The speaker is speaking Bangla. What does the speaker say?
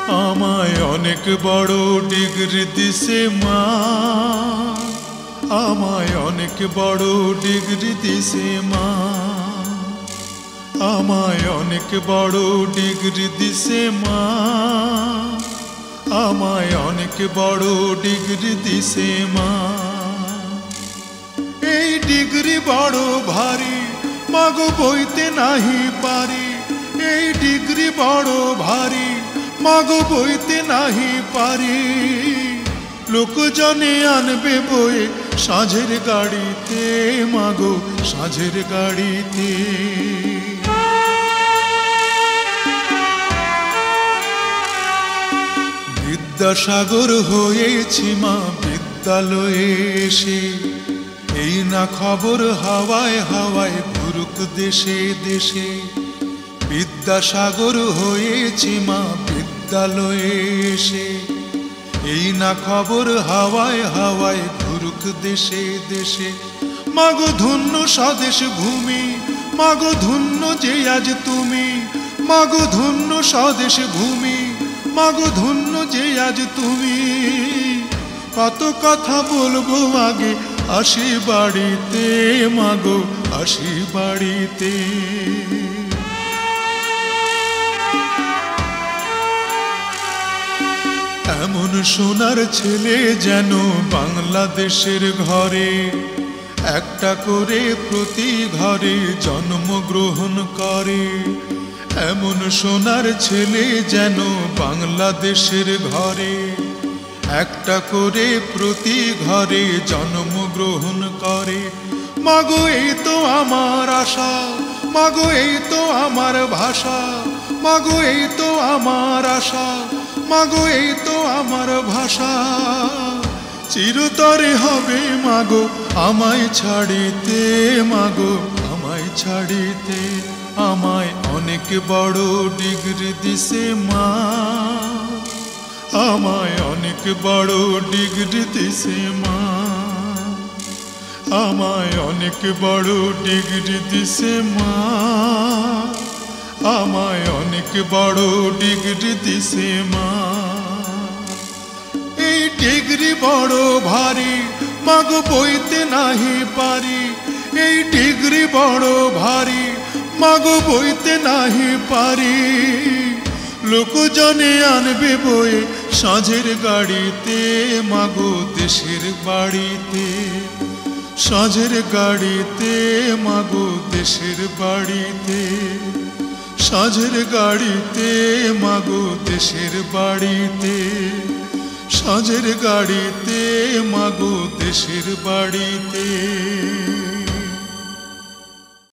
আমায় অনেক বড় ডিগ্রি দিছে মা, আমায় অনেক বড় ডিগ্রি দিছে মা, আমায় অনেক বড় ডিগ্রি দিছে মা, আমায় অনেক বড় ডিগ্রি দিছে মা। এই ডিগ্রি বড় ভারী মাগো বইতে নাহি পারি, এই ডিগ্রি বড় ভারী মাগো বইতে নাহি পারি। লোকজনে আনবে বয়ে সাঁঝের গাড়িতে মাগো সাঁঝের গাড়িতে। বিদ্যাসাগর হয়েছি মা বিদ্যালয়ে এসে, এই না খবর হাওয়ায় হাওয়ায় ঘুরুক দেশে দেশে। বিদ্যাসাগর হয়েছি মা বিদ্যালয়ে এসে, এই না খবর হাওয়ায় হাওয়ায় ঘুরুক দেশে দেশে। মাগো ধন্য স্বদেশ ভূমি, মাগো ধন্য যে আজ তুমি, মাগো ধন্য স্বদেশ ভূমি, মাগো ধন্য যে আজ তুমি। কত কথা বলবো আগে আসি বাড়িতে মাগো আসি বাড়িতে। এমন সোনার ছেলে যেন বাংলাদেশের ঘরে, একটা করে প্রতি ঘরে জন্মগ্রহণ করে। এমন সোনার ছেলে যেন বাংলাদেশের ঘরে, একটা করে প্রতি ঘরে জন্মগ্রহণ করে। মাগো এই তো আমার আশা, মাগো এই তো আমার ভাষা, মাগো এই তো আমার আশা, মাগো এই তো আমার ভাষা। চিরতরে হবে মাগো আমায় ছাড়িতে, মাগো আমায় ছাড়িতে। আমায় অনেক বড় ডিগ্রি দিছে মা, আমায় অনেক বড় ডিগ্রি দিছে মা, আমায় অনেক বড় ডিগ্রি দিছে মা, আমায় অনেক বড় ডিগ্রি দিছে মা। এই ডিগ্রি বড় ভারী মাগো বইতে নাহি পারি, এই ডিগ্রি বড় ভারী মাগো বইতে নাহি পারি। লোকজনে আনবে বয়ে সাঁঝের গাড়িতে মাগো দেশের বাড়িতে, সাঁঝের গাড়িতে মাগো দেশের বাড়িতে, সাঁঝের গাড়িতে মাগো দেশের বাড়িতে, সাঁঝের গাড়িতে মাগো দেশের বাড়িতে।